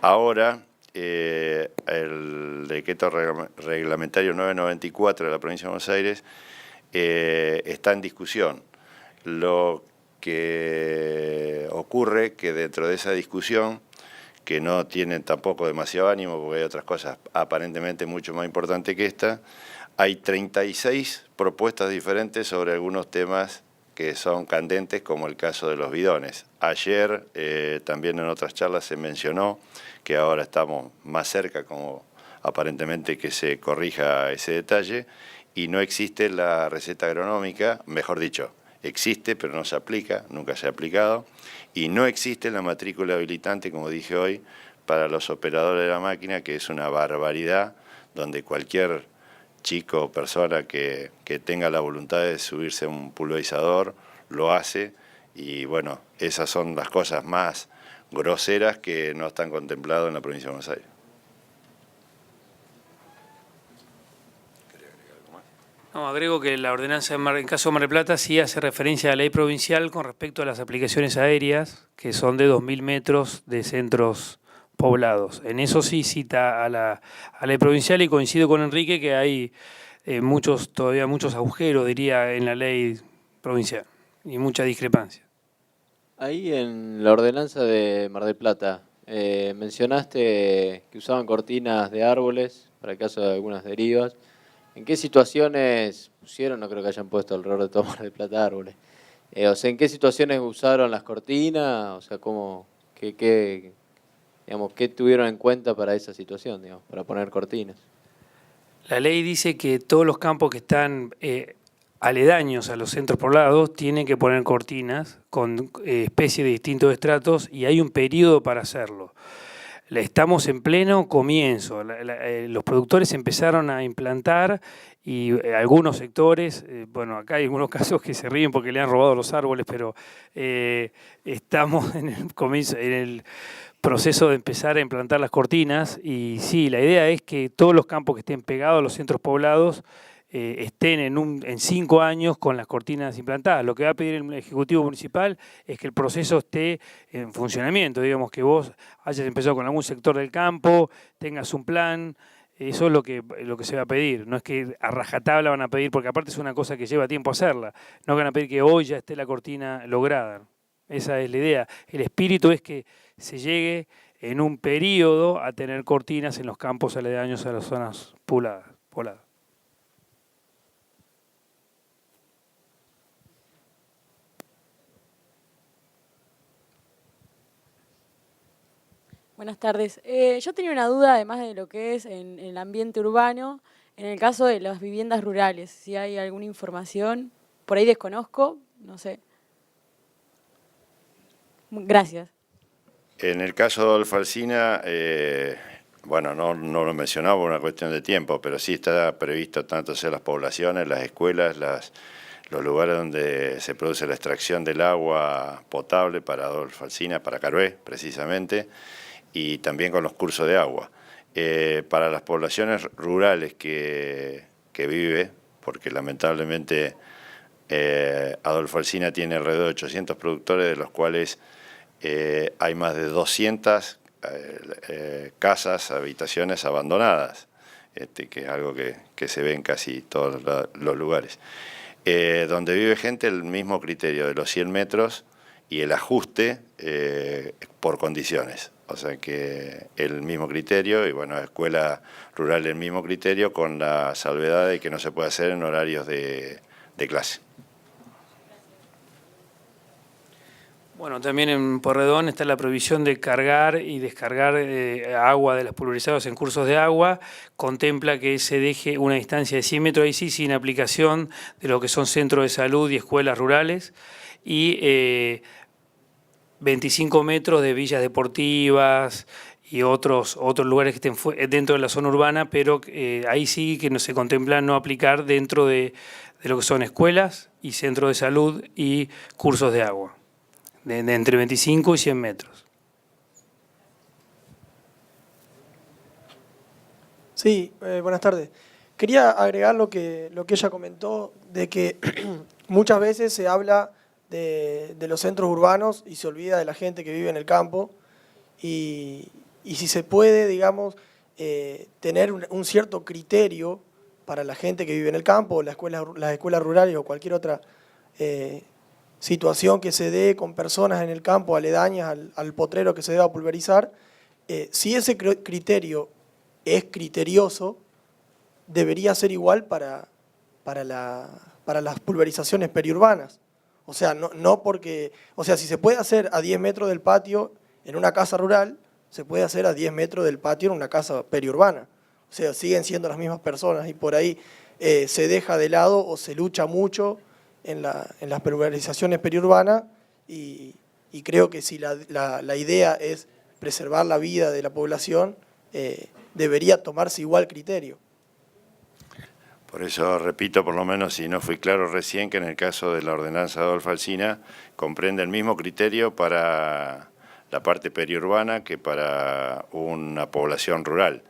B: Ahora, el decreto reglamentario 994 de la provincia de Buenos Aires está en discusión. Lo que ocurre que dentro de esa discusión, que no tienen tampoco demasiado ánimo porque hay otras cosas aparentemente mucho más importantes que esta, hay 36 propuestas diferentes sobre algunos temas que son candentes, como el caso de los bidones. Ayer también en otras charlas se mencionó que ahora estamos más cerca, como aparentemente que se corrija ese detalle, y no existe la receta agronómica, mejor dicho, existe pero no se aplica, nunca se ha aplicado, y no existe la matrícula habilitante, como dije hoy, para los operadores de la máquina, que es una barbaridad, donde cualquier chico o persona que tenga la voluntad de subirse a un pulverizador lo hace, y bueno, esas son las cosas más groseras que no están contempladas en la provincia de Buenos Aires.
A: No, agrego que la ordenanza en caso de Mar del Plata sí hace referencia a la ley provincial con respecto a las aplicaciones aéreas, que son de 2.000 metros de centros poblados. En eso sí cita a la ley provincial, y coincido con Enrique que hay todavía muchos agujeros, diría, en la ley provincial y mucha discrepancia.
H: Ahí en la ordenanza de Mar del Plata, mencionaste que usaban cortinas de árboles para el caso de algunas derivas. ¿En qué situaciones pusieron? No creo que hayan puesto el error de tomar de plata árboles. O sea, ¿en qué situaciones usaron las cortinas? O sea, digamos, ¿qué tuvieron en cuenta para esa situación, digamos, para poner cortinas?
A: La ley dice que todos los campos que están aledaños a los centros poblados tienen que poner cortinas con especies de distintos estratos y hay un periodo para hacerlo. Estamos en pleno comienzo. Los productores empezaron a implantar y algunos sectores, bueno, acá hay algunos casos que se ríen porque le han robado los árboles, pero estamos en el comienzo, en el proceso de empezar a implantar las cortinas y sí, la idea es que todos los campos que estén pegados a los centros poblados estén en 5 años con las cortinas implantadas. Lo que va a pedir el Ejecutivo Municipal es que el proceso esté en funcionamiento, digamos que vos hayas empezado con algún sector del campo, tengas un plan, eso es lo que se va a pedir, no es que a rajatabla van a pedir, porque aparte es una cosa que lleva tiempo hacerla, no van a pedir que hoy ya esté la cortina lograda. Esa es la idea. El espíritu es que se llegue en un periodo a tener cortinas en los campos aledaños a las zonas pobladas.
I: Buenas tardes. Yo tenía una duda, además de lo que es en el ambiente urbano, en el caso de las viviendas rurales, si hay alguna información, por ahí desconozco, no sé. Gracias.
B: En el caso de Adolfo Alsina, bueno, no lo mencionaba por una cuestión de tiempo, pero sí está previsto tanto sea las poblaciones, las escuelas, los lugares donde se produce la extracción del agua potable para Adolfo Alsina, para Carué, precisamente, y también con los cursos de agua. Para las poblaciones rurales que vive, porque lamentablemente Adolfo Alsina tiene alrededor de 800 productores, de los cuales hay más de 200 casas, habitaciones abandonadas, que es algo que se ve en casi todos los lugares. Donde vive gente, el mismo criterio de los 100 metros y el ajuste por condiciones. O sea que el mismo criterio, y bueno, escuela rural el mismo criterio, con la salvedad de que no se puede hacer en horarios de clase.
A: Bueno, también en Porredón está la prohibición de cargar y descargar agua de los pulverizados en cursos de agua. Contempla que se deje una distancia de 100 metros, ahí sí, sin aplicación de lo que son centros de salud y escuelas rurales. Y 25 metros de villas deportivas y otros lugares que estén dentro de la zona urbana, pero ahí sí que no se contempla no aplicar dentro de lo que son escuelas y centros de salud y cursos de agua. De entre 25 y 100 metros.
J: Sí, buenas tardes. Quería agregar lo que ella comentó, de que muchas veces se habla de los centros urbanos y se olvida de la gente que vive en el campo, y si se puede, digamos, tener un cierto criterio para la gente que vive en el campo, las escuelas rurales o cualquier otra situación que se dé con personas en el campo aledañas al potrero que se deba pulverizar, si ese criterio es criterioso, debería ser igual para las pulverizaciones periurbanas. O sea, no porque, o sea, si se puede hacer a 10 metros del patio en una casa rural, se puede hacer a 10 metros del patio en una casa periurbana. O sea, siguen siendo las mismas personas y por ahí se deja de lado o se lucha mucho en las pulverizaciones periurbanas, y creo que si la idea es preservar la vida de la población, debería tomarse igual criterio.
B: Por eso repito, por lo menos si no fui claro recién, que en el caso de la ordenanza de Adolfo Alsina comprende el mismo criterio para la parte periurbana que para una población rural.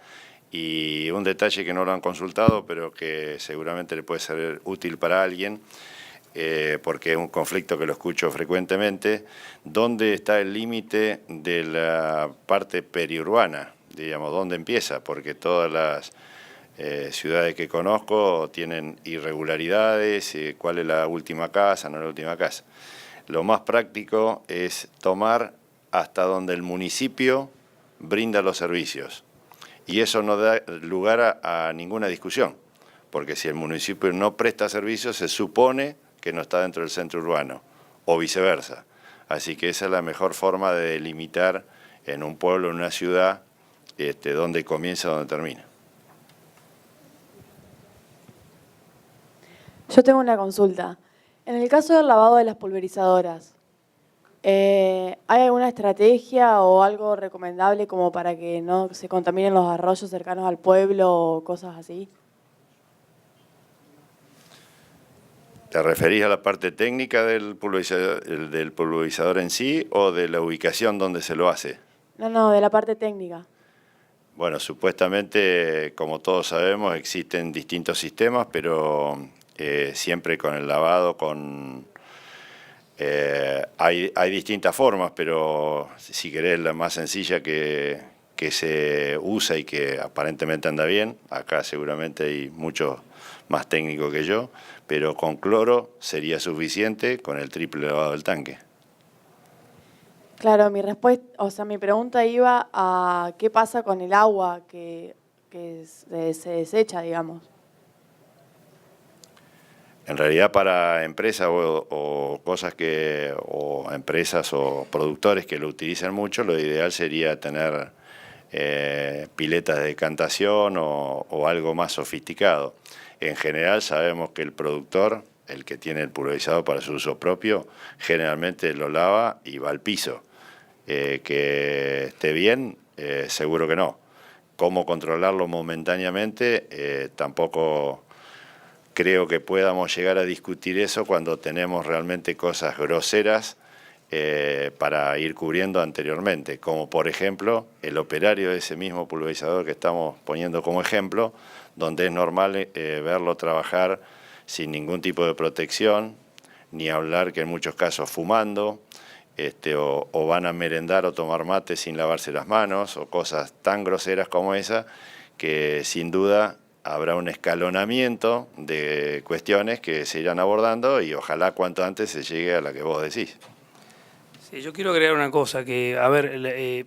B: Y un detalle que no lo han consultado, pero que seguramente le puede ser útil para alguien, porque es un conflicto que lo escucho frecuentemente: ¿dónde está el límite de la parte periurbana? Digamos, ¿dónde empieza? Porque todas las ciudades que conozco tienen irregularidades, cuál es la última casa, no la última casa. Lo más práctico es tomar hasta donde el municipio brinda los servicios. Y eso no da lugar a ninguna discusión, porque si el municipio no presta servicios, se supone que no está dentro del centro urbano, o viceversa. Así que esa es la mejor forma de delimitar en un pueblo, en una ciudad, dónde comienza, dónde termina.
I: Yo tengo una consulta. En el caso del lavado de las pulverizadoras, ¿hay alguna estrategia o algo recomendable como para que no se contaminen los arroyos cercanos al pueblo o cosas así?
B: ¿Te referís a la parte técnica del pulverizador en sí o de la ubicación donde se lo hace?
I: No, de la parte técnica.
B: Bueno, supuestamente, como todos sabemos, existen distintos sistemas, pero siempre con el lavado, hay distintas formas, pero si querés la más sencilla que se usa y que aparentemente anda bien, acá seguramente hay muchos más técnicos que yo, pero con cloro sería suficiente con el triple lavado del tanque.
I: Claro, mi pregunta iba a qué pasa con el agua que se desecha, digamos.
B: En realidad para empresas o empresas o productores que lo utilizan mucho, lo ideal sería tener piletas de decantación o algo más sofisticado. En general sabemos que el productor, el que tiene el pulverizador para su uso propio, generalmente lo lava y va al piso. Que esté bien, seguro que no. ¿Cómo controlarlo momentáneamente? Tampoco creo que podamos llegar a discutir eso cuando tenemos realmente cosas groseras para ir cubriendo anteriormente, como por ejemplo el operario de ese mismo pulverizador que estamos poniendo como ejemplo, donde es normal verlo trabajar sin ningún tipo de protección, ni hablar que en muchos casos fumando, o van a merendar o tomar mate sin lavarse las manos, o cosas tan groseras como esa, que sin duda habrá un escalonamiento de cuestiones que se irán abordando y ojalá cuanto antes se llegue a la que vos decís.
A: Sí, yo quiero agregar una cosa, que a ver,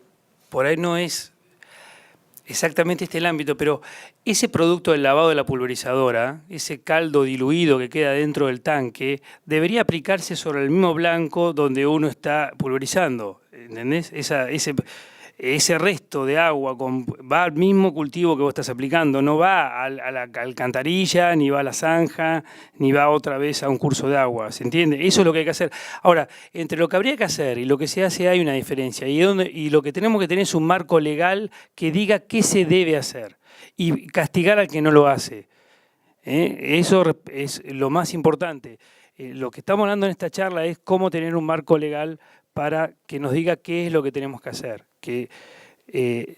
A: por ahí no es exactamente el ámbito, pero ese producto del lavado de la pulverizadora, ese caldo diluido que queda dentro del tanque, debería aplicarse sobre el mismo blanco donde uno está pulverizando, ¿entendés? Ese resto de agua va al mismo cultivo que vos estás aplicando, no va a la alcantarilla, ni va a la zanja, ni va otra vez a un curso de agua, ¿se entiende? Eso es lo que hay que hacer. Ahora, entre lo que habría que hacer y lo que se hace hay una diferencia, y lo que tenemos que tener es un marco legal que diga qué se debe hacer y castigar al que no lo hace. Eso es lo más importante. Lo que estamos hablando en esta charla es cómo tener un marco legal para que nos diga qué es lo que tenemos que hacer. Que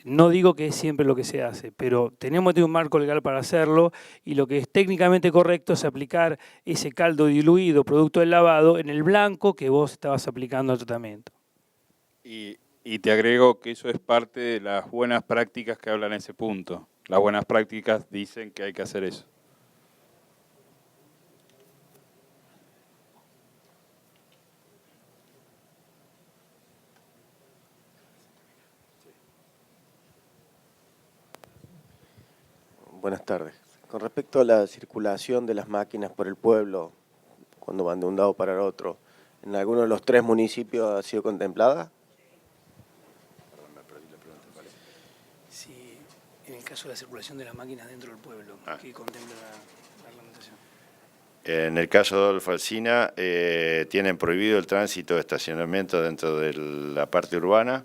A: no digo que es siempre lo que se hace, pero tenemos que tener un marco legal para hacerlo, y lo que es técnicamente correcto es aplicar ese caldo diluido, producto del lavado, en el blanco que vos estabas aplicando al tratamiento.
D: Y te agrego que eso es parte de las buenas prácticas que hablan en ese punto. Las buenas prácticas dicen que hay que hacer eso.
K: Buenas tardes. Con respecto a la circulación de las máquinas por el pueblo, cuando van de un lado para el otro, ¿en alguno de los 3 municipios ha sido contemplada?
A: Sí, en el caso de la circulación de las máquinas dentro del pueblo, ¿qué contempla la reglamentación?
B: En el caso de Adolfo Alsina, tienen prohibido el tránsito de estacionamiento dentro de la parte urbana,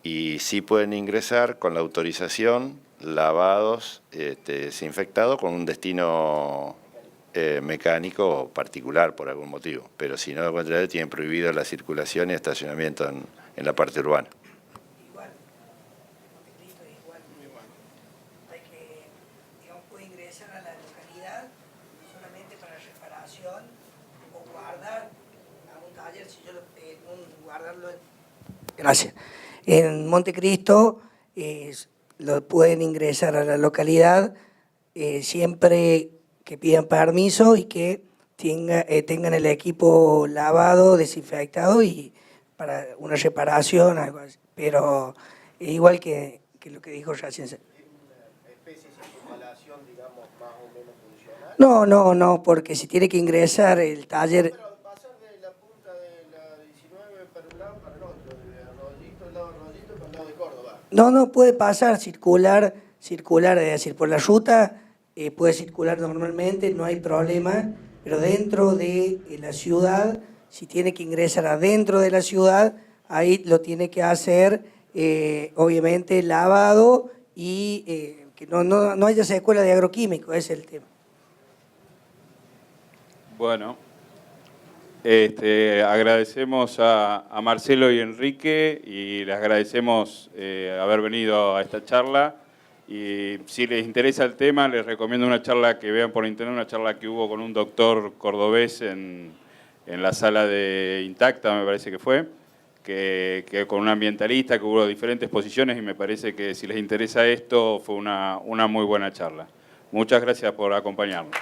B: y sí pueden ingresar con la autorización, lavados, desinfectados, con un destino mecánico particular por algún motivo. Pero si no, de contrario, tienen prohibido la circulación y estacionamiento en la parte urbana.
F: Igual, Montecristo es igual. Hay que, digamos, puede ingresar a la localidad solamente para reparación o guardar a un taller, si yo guardarlo. Gracias. En Montecristo lo pueden ingresar a la localidad siempre que pidan permiso y que tengan el equipo lavado, desinfectado y para una reparación, algo así. Pero igual que lo que dijo recién. No, porque si tiene que ingresar el taller...
K: Pero pasar de la punta de la 19 para un lado para el otro, de Arroyito, el lado de Arroyito para el lado de Córdoba.
F: No, puede pasar, circular, es decir, por la ruta puede circular normalmente, no hay problema, pero dentro de la ciudad, si tiene que ingresar adentro de la ciudad, ahí lo tiene que hacer, obviamente, lavado y que no haya secuela de agroquímicos, ese es el tema.
D: Bueno, agradecemos a Marcelo y Enrique y les agradecemos haber venido a esta charla. Y si les interesa el tema, les recomiendo una charla que vean por internet, una charla que hubo con un doctor cordobés en la sala de Intacta, me parece que fue, que con un ambientalista, que hubo diferentes posiciones y me parece que si les interesa esto fue una muy buena charla. Muchas gracias por acompañarnos.